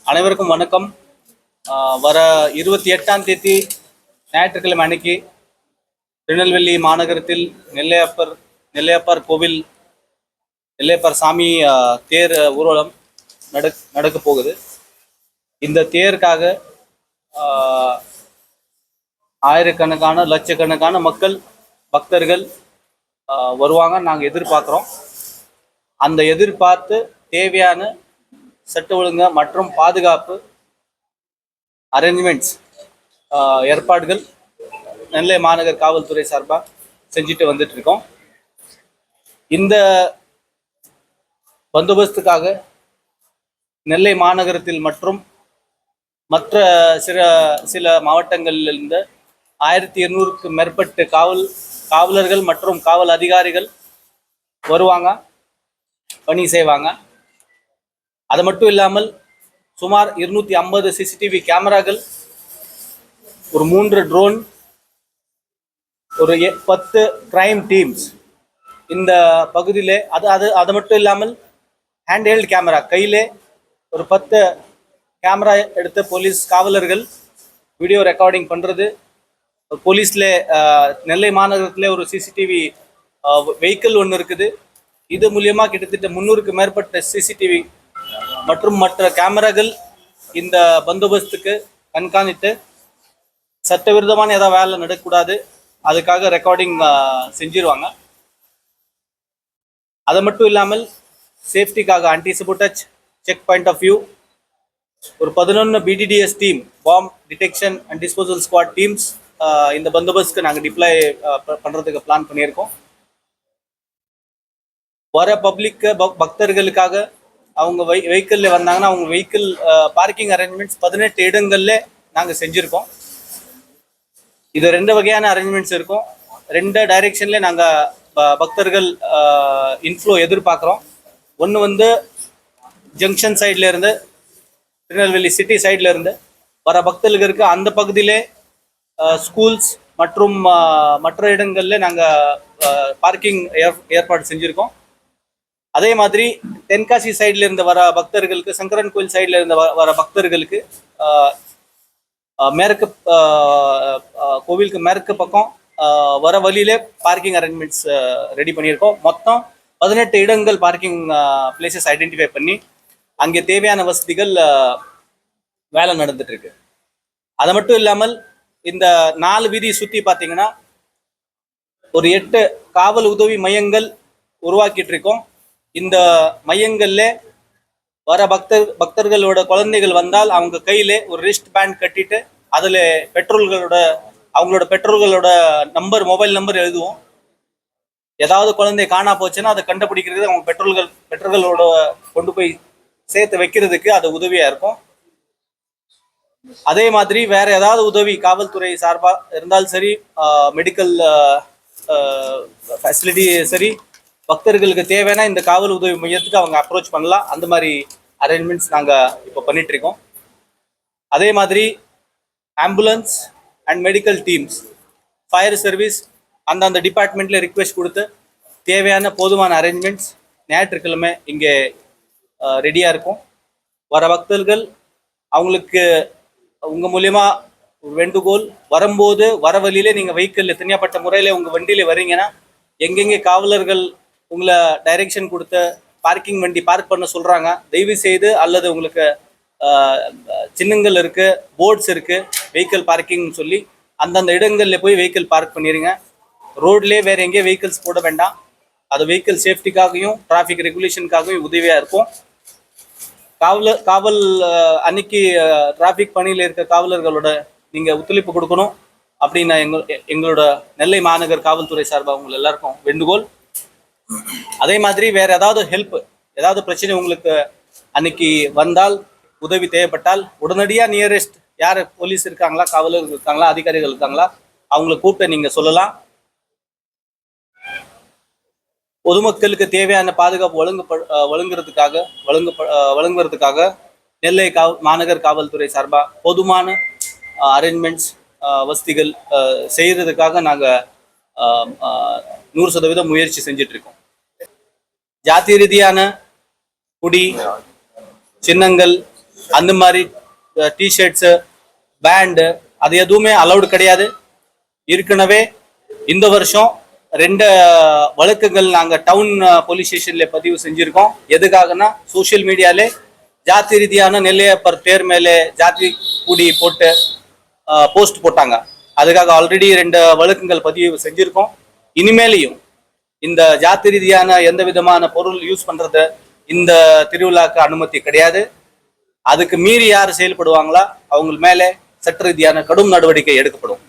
அனைவருக்கும் வணக்கம். வர 28ஆம் தேதி ஞாயிற்றுக்கிழமை அன்னைக்கு திருநெல்வேலி மாநகரத்தில் நெல்லையப்பர் கோவில் நெல்லையப்பர் சாமி தேர் ஊர்வலம் நடக்க போகுது. இந்த தேருக்காக ஆயிரக்கணக்கான லட்சக்கணக்கான மக்கள் பக்தர்கள் வருவாங்க நாங்கள் எதிர்பார்க்குறோம். அந்த எதிர்பார்த்து தேவையான சட்ட ஒழுங்கு மற்றும் பாதுகாப்பு அரேஞ்ச்மெண்ட்ஸ் ஏற்பாடுகள் நெல்லை மாநகர் காவல்துறை சார்பாக செஞ்சுட்டு வந்துட்டு இருக்கோம். இந்த பந்தோபஸ்துக்காக நெல்லை மாநகரத்தில் மற்றும் மற்ற சில மாவட்டங்களிலிருந்து 1200க்கும் மேற்பட்ட காவலர்கள் மற்றும் காவல் அதிகாரிகள் வருவாங்க, பணி செய்வாங்க. அது மட்டும் இல்லாமல் சுமார் 250 சிசிடிவி கேமராக்கள், ஒரு 3 ட்ரோன், ஒரு 10 கிரைம் டீம்ஸ் இந்த பகுதியிலே. அது மட்டும் இல்லாமல் ஹேண்ட்ஹெல்ட் கேமரா, கையிலே ஒரு 10 கேமரா எடுத்து போலீஸ் காவலர்கள் வீடியோ ரெக்கார்டிங் பண்ணுறது. போலீஸில் நெல்லை மாநகரத்தில் ஒரு சிசிடிவி வெஹிக்கிள் ஒன்று இருக்குது. இது மூலியமாக கிட்டத்தட்ட 300க்கும் மேற்பட்ட சிசிடிவி மற்றும் மற்ற கேமராக்கள் இந்த பந்தோபஸ்துக்கு கண்காணித்து சட்டவிரோதமான ஏதாவது வேலை நடக்கக்கூடாது, அதுக்காக ரெக்கார்டிங் செஞ்சிருவாங்க. அது மட்டும் இல்லாமல் சேஃப்டிக்காக anti sabotage check point of view ஒரு 11 BDDS team, bomb detection and disposal squad teams இந்த பந்தோபஸ்துக்கு நாங்கள் டிப்ளாய் பண்ணுறதுக்கு பிளான் பண்ணியிருக்கோம். வர பக்தர்களுக்காக அவங்க வெஹிக்கிளில் வந்தாங்கன்னா அவங்க வெஹிக்கிள் பார்க்கிங் அரேஞ்ச்மெண்ட்ஸ் 18 இடங்கள்ல நாங்கள் செஞ்சுருக்கோம். இது 2 வகையான அரேஞ்ச்மெண்ட்ஸ் இருக்கும். 2 டைரெக்ஷன்ல நாங்கள் பக்தர்கள் இன்ஃப்ளோ எதிர்பார்க்குறோம். ஒன்று ஜங்ஷன் சைட்ல இருந்து, திருநெல்வேலி சிட்டி சைட்ல இருந்து வர பக்தர்களுக்கு அந்த பகுதியிலே ஸ்கூல்ஸ் மற்றும் மற்ற இடங்கள்ல நாங்கள் பார்க்கிங் ஏற்பாடு செஞ்சுருக்கோம். அதே மாதிரி தென்காசி சைட்ல இருந்து வர பக்தர்களுக்கு, சங்கரன் கோயில் சைட்ல இருந்து வர பக்தர்களுக்கு மேற்கு கோவிலுக்கு மேற்கு பக்கம் வர வழியிலே பார்க்கிங் அரேஞ்ச்மெண்ட்ஸ் ரெடி பண்ணியிருக்கோம். மொத்தம் 18 இடங்கள் பார்க்கிங் பிளேசஸ் ஐடென்டிஃபை பண்ணி அங்கே தேவையான வசதிகள் வேலை நடந்துட்டு இருக்கு. அது மட்டும் இல்லாமல் இந்த 4 வீதி சுற்றி பார்த்தீங்கன்னா ஒரு 8 காவல் உதவி மையங்கள் உருவாக்கிட்டு இருக்கோம். இந்த மையங்கள்ல வர பக்தர்களோட குழந்தைகள் வந்தால் அவங்க கையில ஒரு ரிஸ்ட் பேண்ட் கட்டிட்டு அதுல அவங்களோட பெற்றோர்களோட மொபைல் நம்பர் எழுதுவோம். ஏதாவது குழந்தை காணா போச்சுன்னா அதை கண்டுபிடிக்கிறது அவங்க பெற்றோர்களோட கொண்டு போய் சேர்த்து வைக்கிறதுக்கு அது உதவியா இருக்கும். அதே மாதிரி வேற ஏதாவது உதவி காவல்துறை சார்பா இருந்தாலும் சரி, மெடிக்கல் ஃபெசிலிட்டி சரி, பக்தர்களுக்கு தேவையான இந்த காவல் உதவி மையத்துக்கு அவங்க அப்ரோச் பண்ணலாம். அந்த மாதிரி அரேஞ்ச்மெண்ட்ஸ் நாங்கள் இப்போ பண்ணிட்டு இருக்கோம். அதே மாதிரி ambulance and medical teams, fire service அந்தந்த டிபார்ட்மெண்ட்ல ரிக்வெஸ்ட் கொடுத்து தேவையான போதுமான அரேஞ்ச்மெண்ட்ஸ் ஞாயிற்றுக்கிழமை இங்கே ரெடியாக இருக்கும். வர பக்தர்கள் அவங்களுக்கு உங்கள் மூலியமா வேண்டுகோள், வரும்போது வர வழியிலே நீங்கள் வெஹிக்கிள் தனியாப்பட்ட முறையில் உங்கள் வண்டியில் வரீங்கன்னா எங்கெங்கே காவலர்கள் உங்களை டைரெக்ஷன் கொடுத்து பார்க்கிங் வண்டி பார்க் பண்ண சொல்கிறாங்க, தயவு செய்து, அல்லது உங்களுக்கு சின்னங்கள் இருக்குது, போர்ட்ஸ் இருக்குது வெஹிக்கிள் பார்க்கிங்னு சொல்லி அந்தந்த இடங்களில் போய் வெஹிக்கிள் பார்க் பண்ணிடுங்க. ரோட்லேயே வேறு எங்கேயும் வெஹிக்கிள்ஸ் போட வேண்டாம். அது வெஹிக்கிள் சேஃப்டிக்காகவும் டிராஃபிக் ரெகுலேஷனுக்காகவும் உதவியாக இருக்கும். காவல் அன்னைக்கு டிராஃபிக் பணியில் இருக்க காவலர்களோட நீங்கள் ஒத்துழைப்பு கொடுக்கணும். அப்படின்னு எங்களோட நெல்லை மாநகர் காவல்துறை சார்பாக உங்களை எல்லாருக்கும் வேண்டுகோள். அதே மாதிரி வேற ஏதாவது ஹெல்ப், ஏதாவது பிரச்சனை உங்களுக்கு அன்னைக்கு வந்தால், உதவி தேவைப்பட்டால் உடனடியாக நியரஸ்ட் யார் போலீஸ் இருக்காங்களா, காவலர்கள் இருக்காங்களா, அதிகாரிகள் இருக்காங்களா, அவங்கள கூப்பிட்டு நீங்க சொல்லலாம். பொதுமக்களுக்கு தேவையான பாதுகாப்பு வழங்குவதற்காக நெல்லை மாநகர் காவல்துறை சார்பாக போதுமான அரேஞ்ச்மெண்ட்ஸ் வசதிகள் செய்யறதுக்காக நாங்கள் 100% முயற்சி செஞ்சுட்டு இருக்கோம். ஜாதி ரீதியான குடி சின்னங்கள், அந்த மாதிரி டிஷர்ட்ஸு, பேண்டு, அது எதுவுமே அலௌடு கிடையாது. ஏற்கனவே இந்த வருஷம் 2 வழக்குகள் நாங்கள் டவுன் போலீஸ் ஸ்டேஷன்ல பதிவு செஞ்சிருக்கோம். எதுக்காகனா, சோசியல் மீடியாலே ஜாதி ரீதியான நெல்லையப்பர் தேர் மேலே ஜாதி கூடி போட்டு போஸ்ட் போட்டாங்க. அதுக்காக ஆல்ரெடி 2 வழக்குகள் பதிவு செஞ்சிருக்கோம். இனிமேலையும் இந்த ஜாதி ரீதியான எந்த விதமான பொருள் யூஸ் பண்றது இந்த திருவிழாக்கு அனுமதி கிடையாது. அதுக்கு மீறி யார் செயல்படுவாங்களா அவங்க மேலே சட்ட ரீதியான கடும் நடவடிக்கை எடுக்கப்படும்.